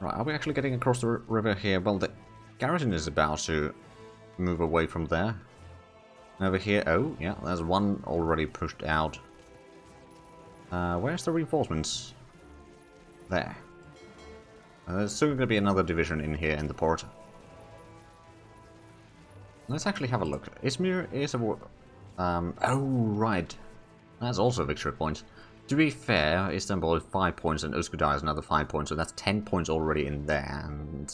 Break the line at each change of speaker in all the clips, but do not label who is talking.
Right, are we actually getting across the river here? Well, the garrison is about to move away from there. Over here, oh, yeah, there's one already pushed out. Where's the reinforcements? There. There's soon going to be another division in here in the port. Let's actually have a look. Izmir is a... oh, right. That's also a victory point. To be fair, Istanbul is 5 points and Üsküdar is another 5 points, so that's 10 points already in there. And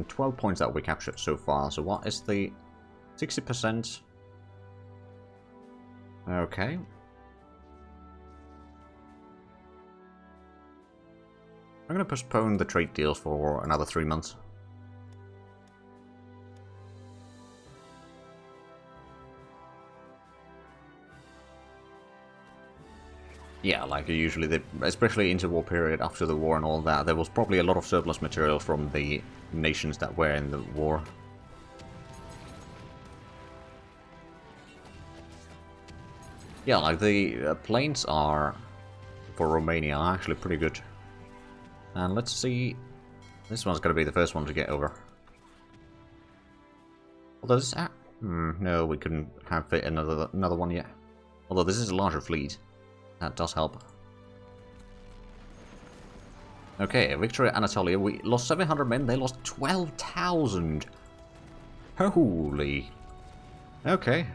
12 points that we captured so far. So what is the 60%? Okay. I'm going to postpone the trade deals for another 3 months. Yeah, like usually, especially interwar period after the war and all that, there was probably a lot of surplus material from the nations that were in the war. Yeah, like the planes are, for Romania, are actually pretty good. And let's see, this one's going to be the first one to get over. Although this, no, we couldn't have fit another one yet. Although this is a larger fleet. That does help. Okay, victory at Anatolia. We lost 700 men, they lost 12,000. Holy. Okay.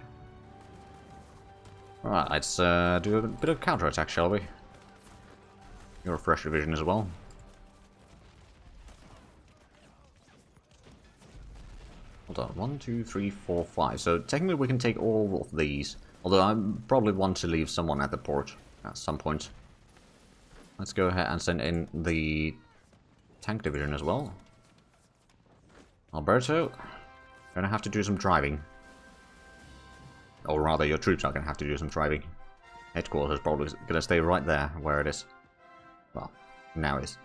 Alright, let's do a bit of counterattack, shall we? You're a fresh division as well. Hold on, 1, 2, 3, 4, 5. So technically we can take all of these. Although I probably want to leave someone at the port at some point. Let's go ahead and send in the tank division as well. Alberto, gonna have to do some driving. Or rather, your troops are gonna have to do some driving. Headquarters probably gonna stay right there where it is. Well, now it is.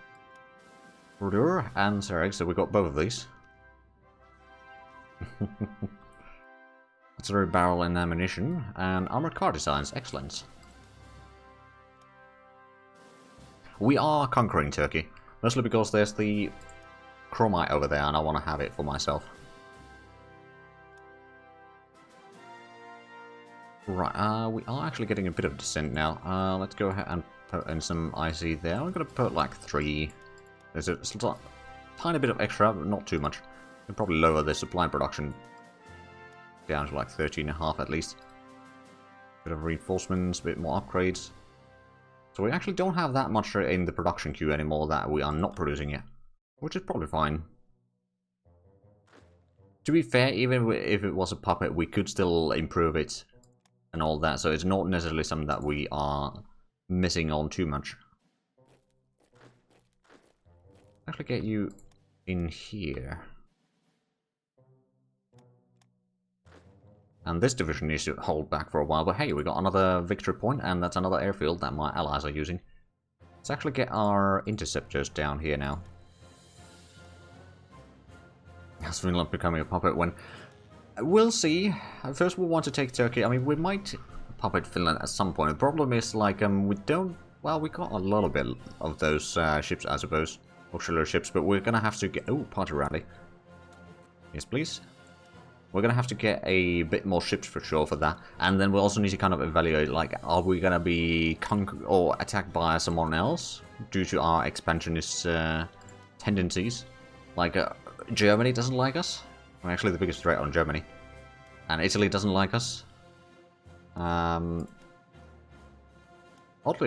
Rudur and Sereg, so we got both of these. Artillery barrel and ammunition, and armored car designs, excellent. We are conquering Turkey, mostly because there's the chromite over there and I want to have it for myself. Right, we are actually getting a bit of descent now. Let's go ahead and put in some IC there. I'm going to put like 3. There's a tiny bit of extra, but not too much. We'll probably lower the supply production down to like 13.5 at least. Bit of reinforcements, a bit more upgrades. So we actually don't have that much in the production queue anymore that we are not producing yet. Which is probably fine. To be fair, even if it was a puppet, we could still improve it and all that. So it's not necessarily something that we are missing on too much. Actually get you in here. And this division needs to hold back for a while, but hey, we got another victory point, and that's another airfield that my allies are using. Let's actually get our interceptors down here now. That's Finland becoming a puppet when... We'll see. First we want to take Turkey. I mean, we might puppet Finland at some point. The problem is, like, we don't... Well, we got a little bit of those ships, I suppose. Auxiliary ships, but we're gonna have to get... Oh, party rally. Yes, please. We're going to have to get a bit more ships for sure for that. And then we also need to kind of evaluate, like, are we going to be conquered or attacked by someone else due to our expansionist tendencies? Like, Germany doesn't like us. We're actually the biggest threat on Germany. And Italy doesn't like us. Oddly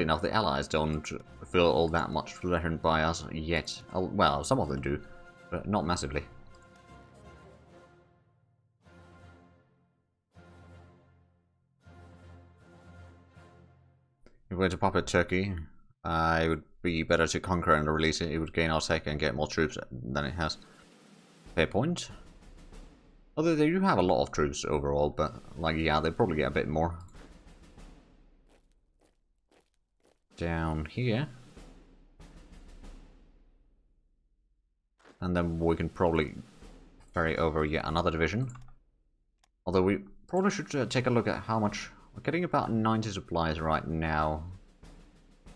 enough, the Allies don't feel all that much threatened by us yet. Well, some of them do, but not massively. If we're to puppet Turkey, it would be better to conquer and release it. It would gain our tech and get more troops than it has. Fair point. Although they do have a lot of troops overall, but, like, yeah, they'd probably get a bit more. Down here. And then we can probably ferry over yet another division. Although we probably should take a look at how much... We're getting about 90 supplies right now.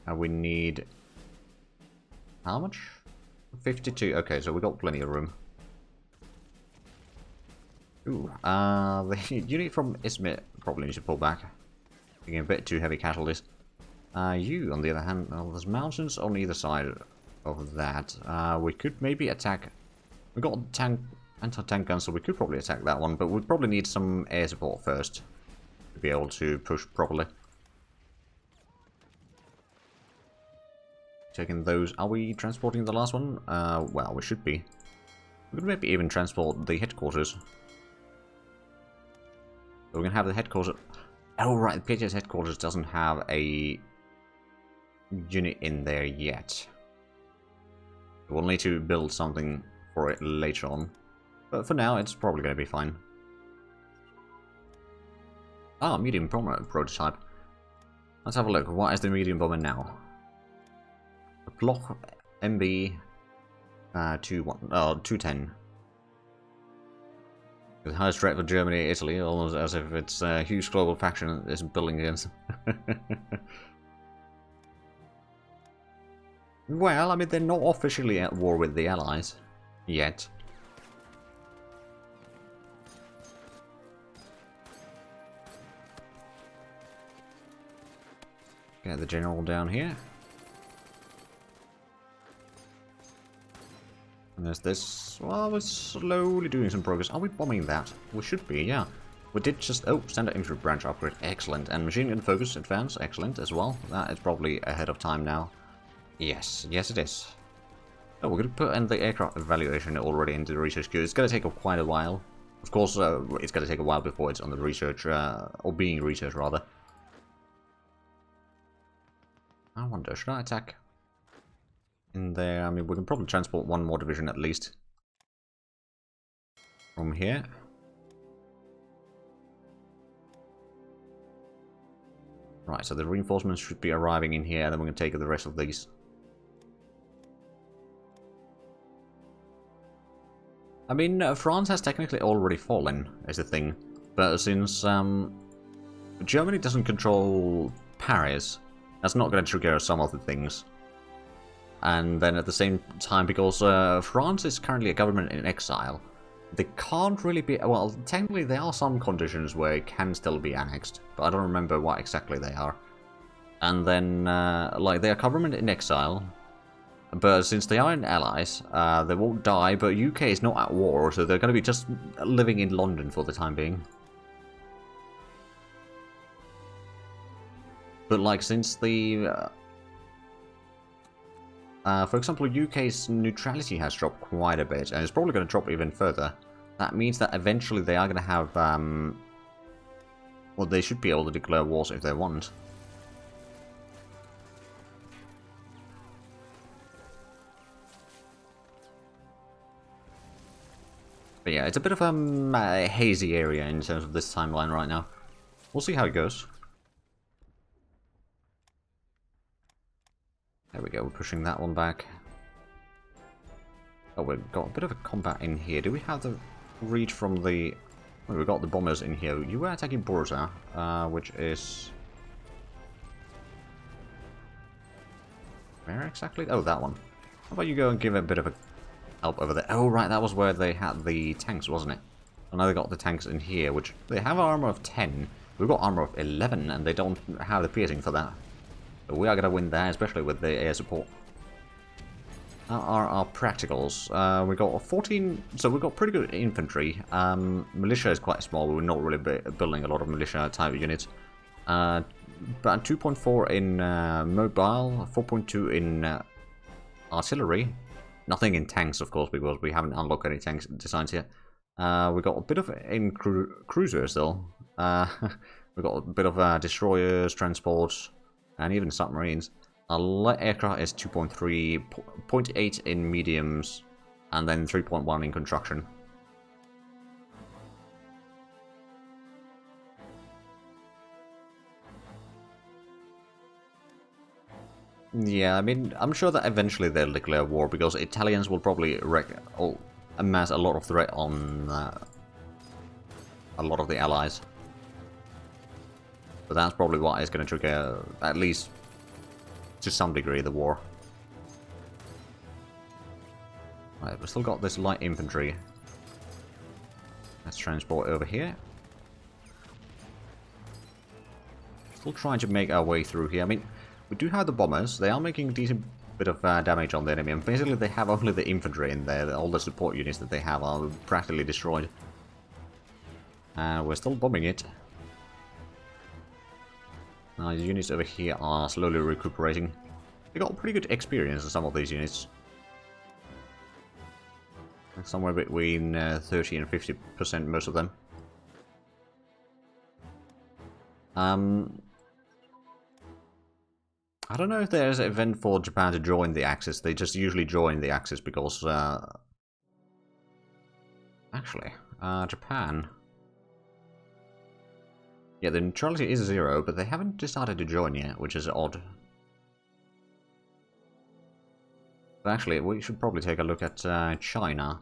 And we need... How much? 52. Okay, so we got plenty of room. Ooh, the unit from Izmir probably needs to pull back. Getting a bit too heavy casualties. You, on the other hand, well, there's mountains on either side of that. We could maybe attack. We got anti-tank guns, so we could probably attack that one, but we'd probably need some air support first to be able to push properly. Taking those. Are we transporting the last one? Well, we should be. We could maybe even transport the headquarters. So we're gonna have the headquarters. Oh right, the PHS headquarters doesn't have a unit in there yet. We'll need to build something for it later on. But for now, it's probably going to be fine. Ah, medium bomber prototype. Let's have a look. What is the medium bomber now? A block MB 210. The highest threat for Germany, Italy, almost as if it's a huge global faction that is building against them. Well, I mean, they're not officially at war with the Allies. Yet. Get the general down here. And there's this. Well, we're slowly doing some progress. Are we bombing that? We should be, yeah. We did just. Oh, standard infantry branch upgrade. Excellent. And machine gun focus advance. Excellent as well. That is probably ahead of time now. Yes, yes it is. Oh, we're going to put in the aircraft evaluation already into the research queue. It's going to take quite a while. Of course, it's going to take a while before it's on the research, or being researched rather. I wonder, should I attack in there? I mean, we can probably transport one more division at least from here. Right, so the reinforcements should be arriving in here, and then we're going to take the rest of these. I mean, France has technically already fallen, is the thing. But since Germany doesn't control Paris, that's not going to trigger some of the things. And then at the same time, because France is currently a government in exile, they can't really be... Well, technically there are some conditions where it can still be annexed, but I don't remember what exactly they are. And then, like, they are government in exile, but since they are in allies, they won't die, but UK is not at war, so they're going to be just living in London for the time being. But, like, since the... for example, UK's neutrality has dropped quite a bit, and it's probably going to drop even further. That means that eventually they are going to have... well, they should be able to declare wars if they want. But yeah, it's a bit of a hazy area in terms of this timeline right now. We'll see how it goes. There we go, we're pushing that one back. Oh, we've got a bit of a combat in here. Do we have the reach from the... Well, we've got the bombers in here. You were attacking Bursa, which is... Where exactly? Oh, that one. How about you go and give a bit of a help over there? Oh, right, that was where they had the tanks, wasn't it? I know they got the tanks in here, which... They have armor of 10. We've got armor of 11, and they don't have the piercing for that. But we are going to win there, especially with the air support. Are our practicals. We got 14, so we've got pretty good infantry. Militia is quite small. We're not really building a lot of militia type units. But 2.4 in mobile, 4.2 in artillery. Nothing in tanks, of course, because we haven't unlocked any tanks designs yet. We got a bit of in cruisers still. We got a bit of destroyers, transports, and even submarines. Our light aircraft is 2.3, 0.8 in mediums, and then 3.1 in construction. Yeah, I mean, I'm sure that eventually they'll declare war, because Italians will probably amass a lot of threat on a lot of the allies. But that's probably what is going to trigger, at least to some degree, the war. Right, we've still got this light infantry. Let's transport over here. Still trying to make our way through here. I mean, we do have the bombers. They are making a decent bit of damage on the enemy. And basically, they have only the infantry in there. All the support units that they have are practically destroyed. We're still bombing it. The units over here are slowly recuperating. They got pretty good experience in some of these units. Somewhere between 30 and 50%, most of them. I don't know if there's an event for Japan to join the Axis. They just usually join the Axis because... Actually, Japan... Yeah, the neutrality is 0, but they haven't decided to join yet, which is odd. But actually, we should probably take a look at China.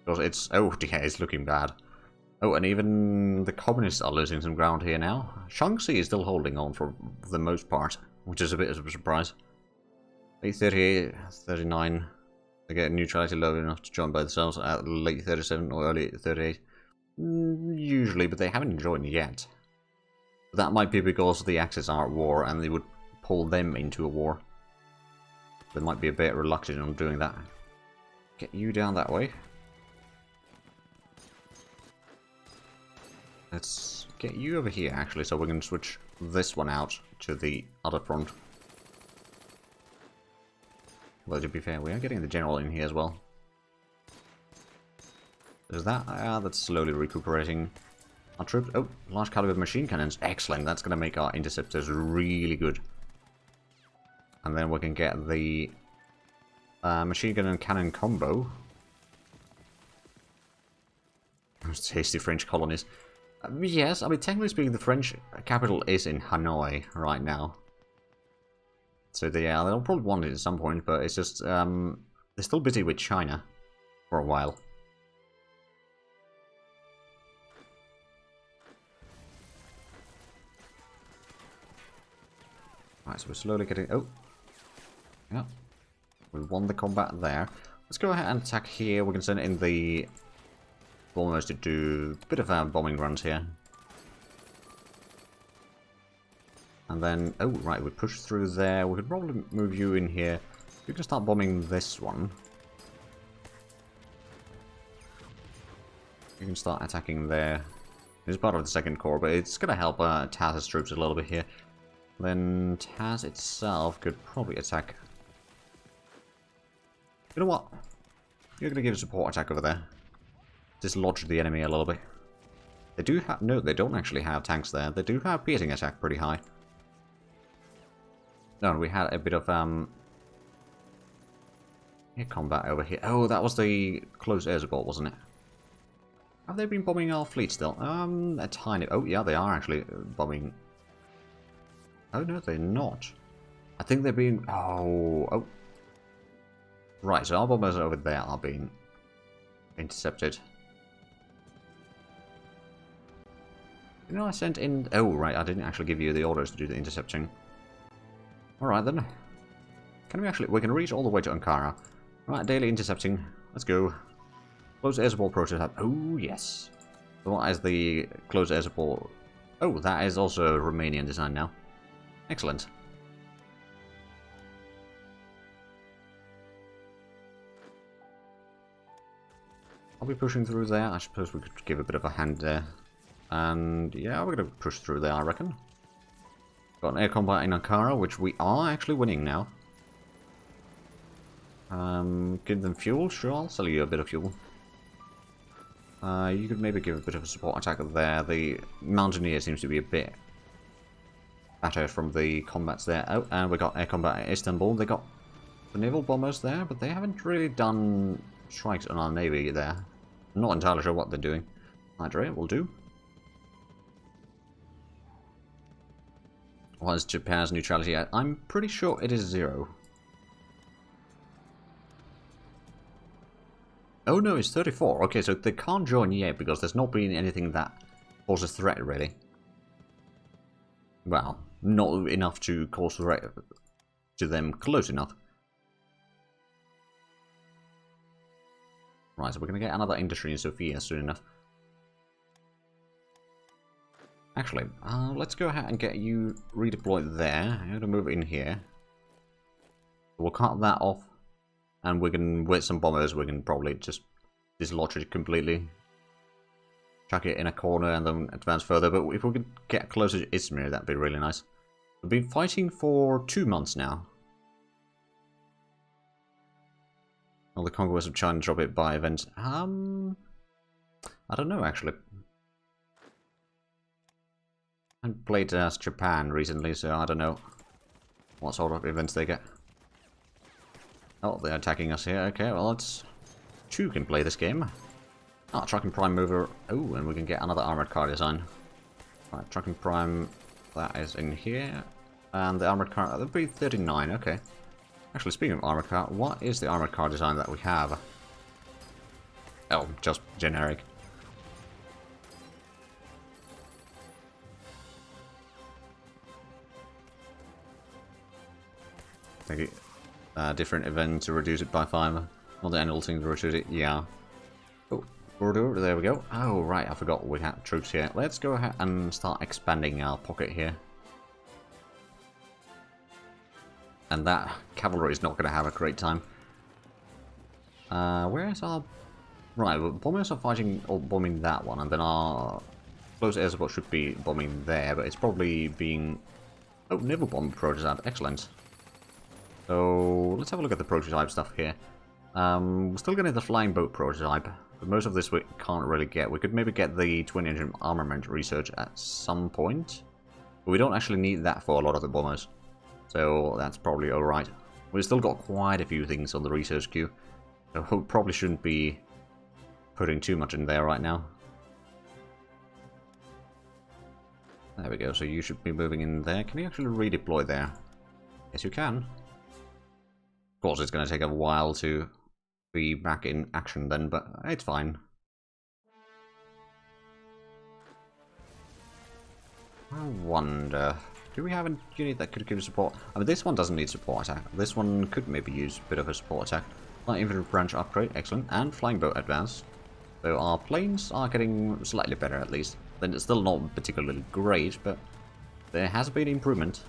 Because it's... Oh, yeah, it's looking bad. Oh, and even the communists are losing some ground here now. Shaanxi is still holding on for the most part, which is a bit of a surprise. Late 38, 39, they get neutrality low enough to join by themselves at late 37 or early 38. Usually, but they haven't joined yet. That might be because the Axis are at war and they would pull them into a war. They might be a bit reluctant on doing that. Get you down that way. Let's get you over here, actually, so we can switch this one out to the other front. Well, to be fair, we are getting the general in here as well. Is that? That's slowly recuperating. Our troops... Oh, large caliber machine cannons. Excellent, that's going to make our interceptors really good. And then we can get the machine gun and cannon combo. Those tasty French colonies. Yes, I mean, technically speaking, the French capital is in Hanoi right now. So they'll probably want it at some point, but it's just, they're still busy with China for a while. Right, so we're slowly getting... Oh! Yeah. We won the combat there. Let's go ahead and attack here. We can send in the bombers to do a bit of bombing runs here. And then... Oh, right, we push through there. We could probably move you in here. We can start bombing this one. You can start attacking there. It's part of the second corps, but it's going to help Taz's troops a little bit here. Then Taz itself could probably attack. You know what? You're going to give a support attack over there. Dislodge the enemy a little bit. They do have... No, they don't actually have tanks there. They do have piercing attack pretty high. No, we had a bit of combat over here. Oh, that was the close air support, wasn't it? Have they been bombing our fleet still? A tiny... Oh, yeah, they are actually bombing... Oh, no, they're not. I think they're being... Oh. Right, so our bombers over there are being intercepted. You know, I sent in... Oh, right, I didn't actually give you the orders to do the intercepting. Alright, then. Can we actually... We can reach all the way to Ankara. Right, daily intercepting. Let's go. Close air support prototype. Oh, yes. So what is the close air support? Oh, that is also Romanian design now. Excellent. Are we pushing through there? I suppose we could give a bit of a hand there. And yeah, we're going to push through there, I reckon. Got an air combat in Ankara, which we are actually winning now. Give them fuel? Sure, I'll sell you a bit of fuel. You could maybe give a bit of a support attack there. The Mountaineer seems to be a bit better from the combats there. Oh, and we got air combat at Istanbul. They got the naval bombers there, but they haven't really done strikes on our navy there. I'm not entirely sure what they're doing. Hydrate will do. What is Japan's neutrality at? I'm pretty sure it is 0. Oh no, it's 34. Okay, so they can't join yet because there's not been anything that poses threat, really. Well, not enough to cause threat to them close enough. Right, so we're going to get another industry in Sofia soon enough. Actually, let's go ahead and get you redeployed there. I'm going to move in here. We'll cut that off. And we can, with some bombers, we can probably just dislodge it completely. Chuck it in a corner and then advance further. But if we could get closer to Izmir, that'd be really nice. We've been fighting for 2 months now. Well, the conquest of China drop it by events. I don't know, actually. I haven't played as Japan recently, so I don't know what sort of events they get. Oh, they're attacking us here. Okay, well, let's... 2 can play this game. Ah, Trucking Prime mover. Oh, and we can get another armored car design. Right, Trucking Prime, that is in here. And the armored car, that'll be 39, okay. Actually, speaking of armored car, what is the armored car design that we have? Oh, just generic. Thank you. Different event to reduce it by 5. Not the annual thing to reduce it, yeah. Oh, there we go. Oh, right, I forgot we had troops here. Let's go ahead and start expanding our pocket here. And that cavalry is not going to have a great time. Where is our... Right, well, bombers are fighting or bombing that one, and then our close air support should be bombing there, but it's probably being... Oh, naval bomb prototype, excellent. So, let's have a look at the prototype stuff here. We're still getting the flying boat prototype, but most of this we can't really get. We could maybe get the twin engine armament research at some point, but we don't actually need that for a lot of the bombers. So that's probably alright. We've still got quite a few things on the research queue, so we probably shouldn't be putting too much in there right now. There we go, so you should be moving in there. Can you actually redeploy there? Yes, you can. Of course, it's going to take a while to be back in action then, but it's fine. I wonder... Do we have a unit that could give support? I mean, this one doesn't need support attack. This one could maybe use a bit of a support attack. Light infantry branch upgrade, excellent. And flying boat advance. So our planes are getting slightly better at least. Then it's still not particularly great, but there has been improvement.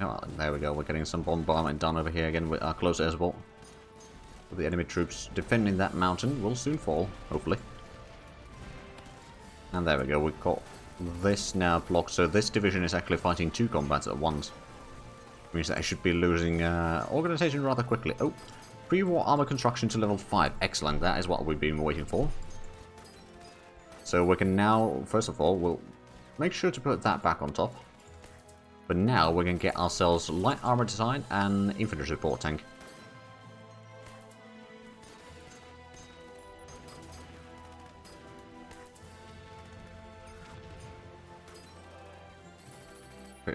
Oh, there we go. We're getting some bombardment done over here again with our close air support. The enemy troops defending that mountain will soon fall, hopefully. And there we go. We've got this now blocked, so this division is actually fighting 2 combats at once. Which means that I should be losing organization rather quickly. Oh, pre-war armor construction to level 5. Excellent, that is what we've been waiting for. So we can now, first of all, we'll make sure to put that back on top. But now we can get ourselves light armor design and infantry support tank.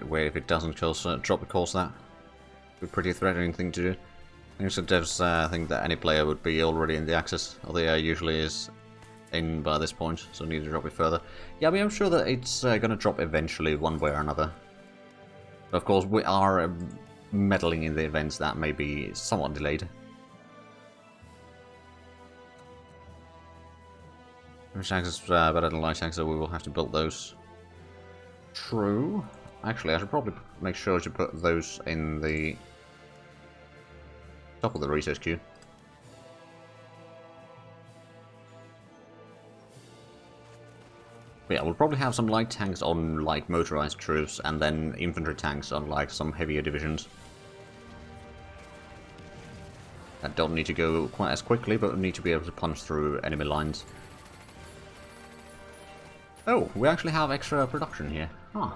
Wait, if it doesn't drop the course, that would be a pretty threatening thing to do. I think some devs think that any player would be already in the Axis, although usually is in by this point, so need to drop it further. Yeah, I mean, I'm sure that it's going to drop eventually, one way or another. But of course, we are meddling in the events that may be somewhat delayed. Tanks is better than light tanks, so we will have to build those. True. Actually, I should probably make sure to put those in the top of the research queue. But yeah, we'll probably have some light tanks on like motorized troops, and then infantry tanks on like some heavier divisions. That don't need to go quite as quickly, but need to be able to punch through enemy lines. Oh, we actually have extra production here. Huh.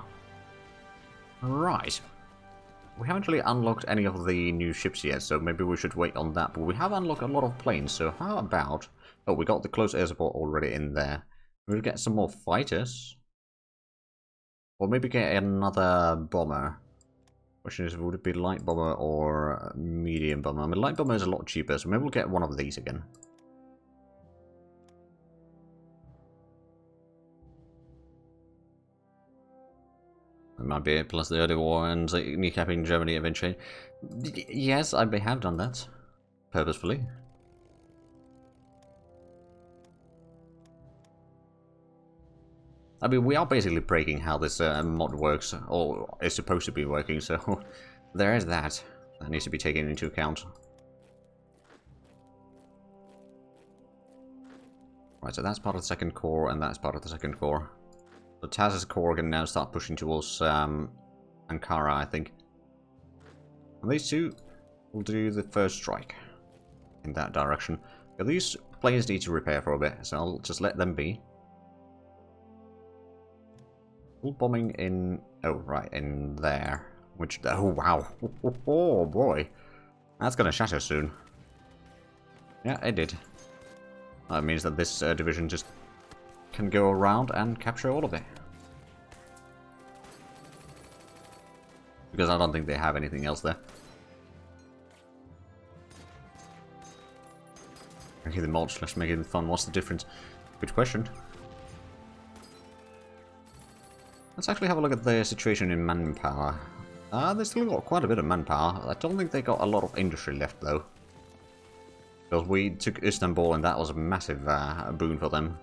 Right. We haven't really unlocked any of the new ships yet, so maybe we should wait on that. But we have unlocked a lot of planes, so how about... Oh, we got the close air support already in there. We'll get some more fighters. Or maybe get another bomber. Question is, would it be light bomber or medium bomber? I mean, light bomber is a lot cheaper, so maybe we'll get one of these again. That might be it, plus the early war and kneecapping Germany eventually. Yes, I may have done that. purposefully. I mean, we are basically breaking how this mod works, or is supposed to be working, so there is that. That needs to be taken into account. Right, so that's part of the second core, and that's part of the second core. So Taz's core can now start pushing towards Ankara, I think. And these two will do the first strike in that direction. Yeah, these planes need to repair for a bit, so I'll just let them be. Full bombing in... oh, right, in there. Which... oh, wow. Oh, boy. That's gonna shatter soon. Yeah, it did. That means that this division just can go around and capture all of it. Because I don't think they have anything else there. Okay, the mods, let's make it fun. What's the difference? Good question. Let's actually have a look at their situation in manpower. They still got quite a bit of manpower. I don't think they got a lot of industry left, though. Because we took Istanbul, and that was a massive boon for them.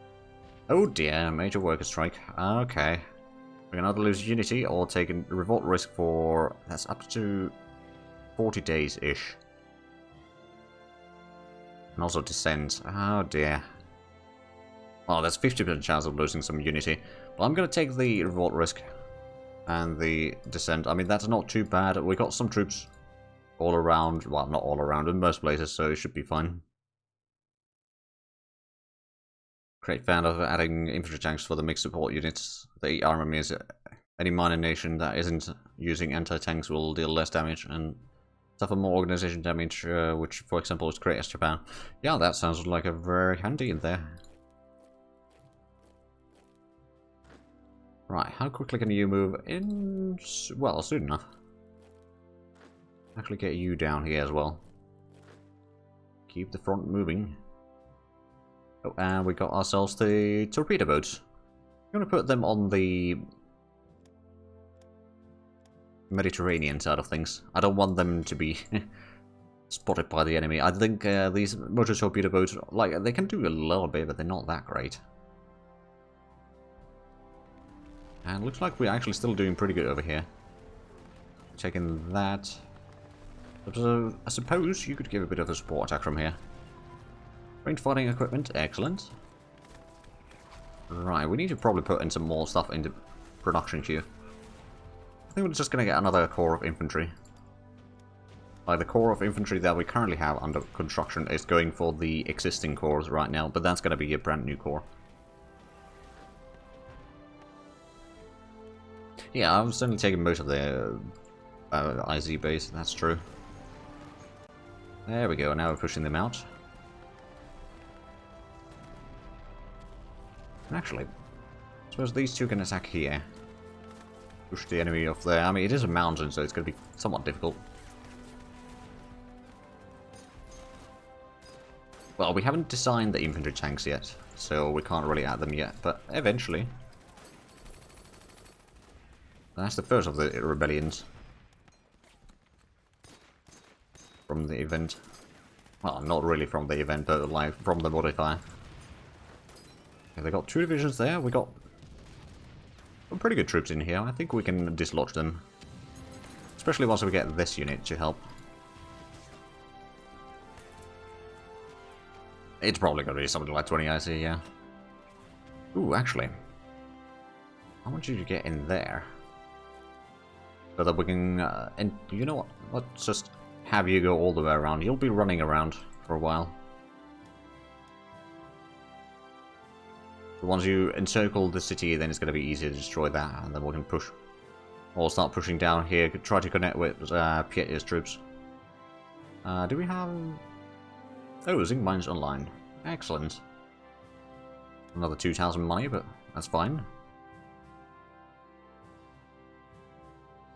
Oh dear, major worker strike. Okay. We can either lose unity or take a revolt risk for... that's up to 40 days-ish. And also descent. Oh dear. Well, there's 50% chance of losing some unity. But I'm going to take the revolt risk and the descent. I mean, that's not too bad. We got some troops all around. Well, not all around, in most places, so it should be fine. Great fan of adding infantry tanks for the mixed support units. The army is any minor nation that isn't using anti-tanks will deal less damage and suffer more organization damage, which, for example, is great as Japan. Yeah, that sounds like a very handy in there. Right, how quickly can you move in? Well, soon enough. Actually get you down here as well. Keep the front moving. Oh, and we got ourselves the Torpedo Boats. I'm going to put them on the Mediterranean side of things. I don't want them to be spotted by the enemy. I think these motor torpedo boats, like, they can do a little bit, but they're not that great. And looks like we're actually still doing pretty good over here. Checking that. So, I suppose you could give a bit of a support attack from here. Range fighting equipment, excellent. Right, we need to probably put in some more stuff into production queue. I think we're just going to get another core of infantry. Like, the core of infantry that we currently have under construction is going for the existing cores right now, but that's going to be a brand new core. Yeah, I'm certainly taking most of the IZ base, that's true. There we go, now we're pushing them out. Actually, I suppose these two can attack here. Push the enemy off there. I mean, it is a mountain, so it's going to be somewhat difficult. Well, we haven't designed the infantry tanks yet, so we can't really add them yet, but eventually. That's the first of the rebellions. From the event. Well, not really from the event, but like from the modifier. Okay, they got 2 divisions there. We got some pretty good troops in here. I think we can dislodge them. Especially once we get this unit to help. It's probably going to be something like 20 IC, yeah. Ooh, actually. I want you to get in there. So that we can, and you know what, let's just have you go all the way around. You'll be running around for a while. Once you encircle the city, then it's going to be easier to destroy that, and then we can push. Or start pushing down here, try to connect with Piet's troops. Do we have... oh, zinc mines online. Excellent. Another 2,000 money, but that's fine.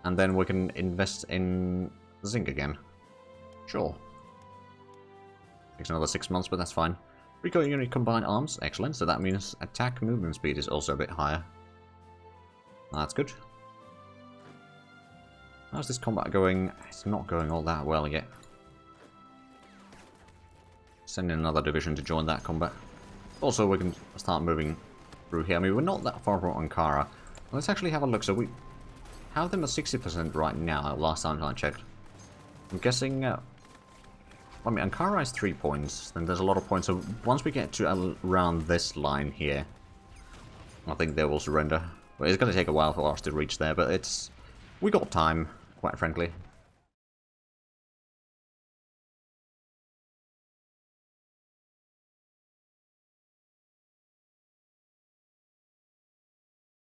And then we can invest in zinc again. Sure. Takes another 6 months, but that's fine. Recoil unit combined arms, excellent. So that means attack movement speed is also a bit higher. That's good. How's this combat going? It's not going all that well yet. send in another division to join that combat. Also, we can start moving through here. I mean, we're not that far from Ankara. Let's actually have a look. So we have them at 60% right now, last time I checked. I'm guessing... I mean, Ankara has 3 points, then there's a lot of points. So once we get to around this line here, I think they will surrender. Well, it's going to take a while for us to reach there, but it's... we got time, quite frankly.